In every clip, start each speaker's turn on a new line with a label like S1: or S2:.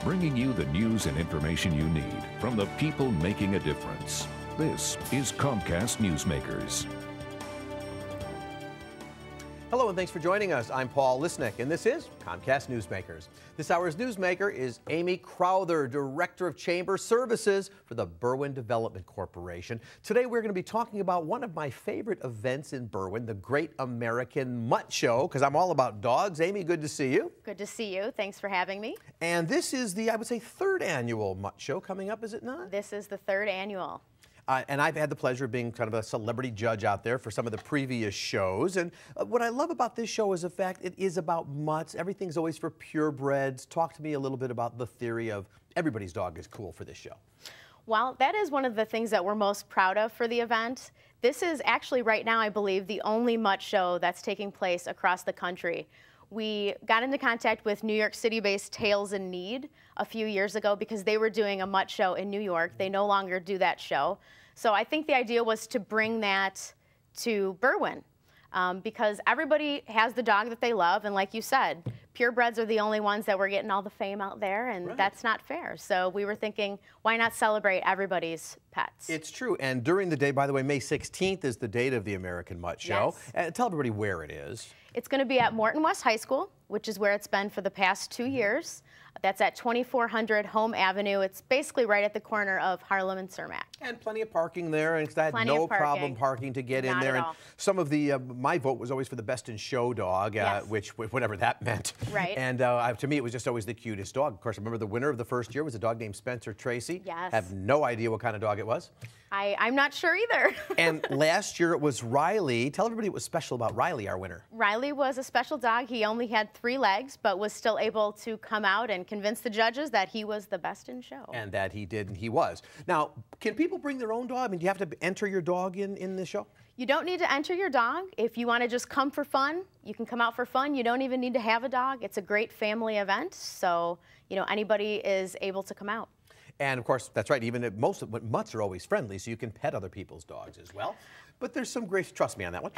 S1: bringing you the news and information you need from the people making a difference. This is Comcast Newsmakers.
S2: Hello and thanks for joining us. I'm Paul Lisnick and this is Comcast Newsmakers. This hour's newsmaker is Amy Crowther, Director of Chamber Services for the Berwyn Development Corporation. Today we're going to be talking about one of my favorite events in Berwyn, the Great American Mutt Show, because I'm all about dogs. Amy, good to see you.
S3: Good to see you. Thanks for having me.
S2: And this is the, I would say, third annual Mutt Show coming up, is it not?
S3: This is the third annual.
S2: And I've had the pleasure of being kind of a celebrity judge out there for some of the previous shows. And what I love about this show is the fact it is about mutts. Everything's always for purebreds. Talk to me a little bit about the theory of everybody's dog is cool for this show.
S3: Well, that is one of the things that we're most proud of for the event. This is actually right now, I believe, the only mutt show that's taking place across the country. We got into contact with New York City-based Tails in Need a few years ago because they were doing a mutt show in New York. They no longer do that show. So I think the idea was to bring that to Berwyn because everybody has the dog that they love. And like you said, purebreds are the only ones that were getting all the fame out there, and that's not fair. So we were thinking, why not celebrate everybody's pets?
S2: It's true. And during the day, by the way, May 16th is the date of the American Mutt Show.
S3: Yes.
S2: And tell everybody where it is.
S3: It's going to be at Morton West High School, which is where it's been for the past 2 years. That's at 2400 Home Avenue. It's basically right at the corner of Harlem and Cermak. And
S2: plenty of parking there, and I had no problem parking to get in there. And some of the, my vote was always for the best in show dog, which whatever that meant.
S3: Right.
S2: And to me, it was just always the cutest dog. Of course, I remember the winner of the first year was a dog named Spencer Tracy.
S3: Yes.
S2: Have no idea what kind of dog it was.
S3: I'm not sure either.
S2: And last year it was Riley. Tell everybody what was special about Riley, our winner.
S3: Riley was a special dog. He only had 3 legs, but was still able to come out and convince the judges that he was the best in show.
S2: And that he did, and he was. Now, can people bring their own dog? I mean, do you have to enter your dog in this show?
S3: You don't need to enter your dog. If you want to just come for fun, you can come out for fun. You don't even need to have a dog. It's a great family event, so anybody is able to come out.
S2: And of course, that's right, even most of mutts are always friendly, so you can pet other people's dogs as well. But there's some great, trust me on that one,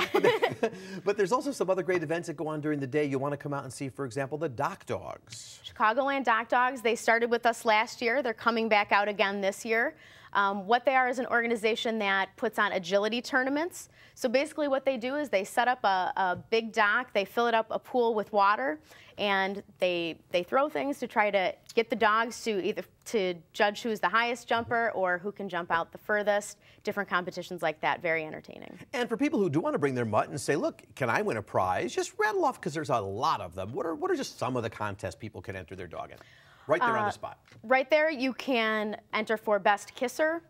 S2: but there's also some other great events that go on during the day. You want to come out and see, for example, the Dock Dogs.
S3: Chicagoland Dock Dogs, they started with us last year. They're coming back out again this year. What they are is an organization that puts on agility tournaments. So basically what they do is they set up a big dock, they fill it up a pool with water, and they throw things to try to get the dogs to either to judge who's the highest jumper or who can jump out the furthest. Different competitions like that, very entertaining.
S2: And for people who do want to bring their mutt and say, look, can I win a prize? Just rattle off, because there's a lot of them. What are just some of the contests people can enter their dog in? Right there on the spot. Right
S3: there, you can enter for Best Kisser,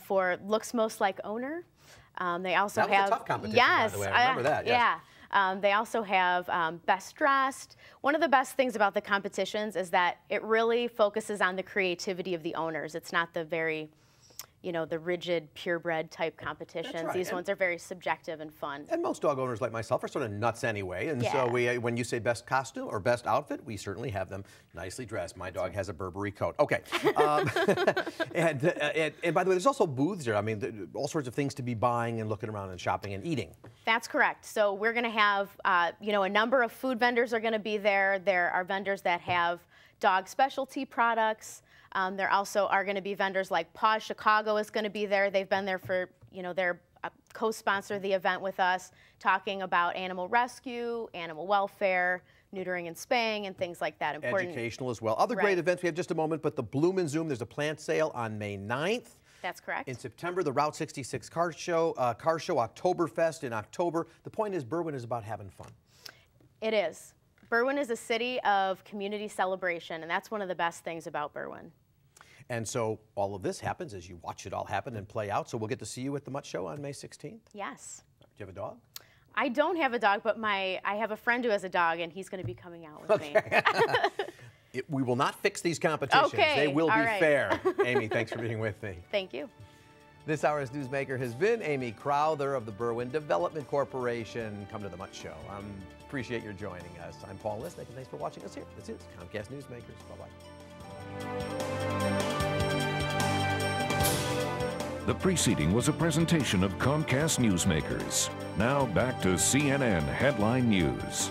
S3: for Looks Most Like Owner. They also have...
S2: That was a tough competition,
S3: yes,
S2: by the way. I remember that. Yes.
S3: Yeah. They also have Best Dressed. One of the best things about the competitions is that it really focuses on the creativity of the owners. It's not the very... the rigid, purebred type competitions. Right. These ones are very subjective and fun.
S2: And most dog owners like myself are sort of nuts anyway. And so when you say best costume or best outfit, we certainly have them nicely dressed. My dog has a Burberry coat. Okay. And by the way, there's also booths there. I mean, all sorts of things to be buying and looking around and shopping and eating.
S3: That's correct. So we're going to have, a number of food vendors are going to be there. There are vendors that have dog specialty products. There also are going to be vendors like Paw Chicago is going to be there. They've been there for, they're a co-sponsor of the event with us, talking about animal rescue, animal welfare, neutering and spaying, and things like that. Important.
S2: Educational as well. Other great events, we have just a moment, but the Bloom and Zoom, there's a plant sale on May 9th.
S3: That's correct.
S2: In September, the Route 66 car show, Oktoberfest in October. The point is, Berwyn is about having fun.
S3: It is. Berwyn is a city of community celebration, and that's one of the best things about Berwyn.
S2: And so all of this happens as you watch it all happen and play out. So we'll get to see you at the Mutt Show on May 16th?
S3: Yes.
S2: Do you have a dog?
S3: I don't have a dog, but I have a friend who has a dog, and he's going to be coming out with me.
S2: We will not fix these competitions.
S3: Okay.
S2: They will be fair. Amy, thanks for being with me.
S3: Thank you.
S2: This hour's newsmaker has been Amy Crowther of the Berwyn Development Corporation. Come to the Mutt Show. Appreciate your joining us. I'm Paul Lisnick, and thanks for watching us here. This is Comcast Newsmakers. Bye-bye.
S1: The preceding was a presentation of Comcast Newsmakers. Now back to CNN Headline News.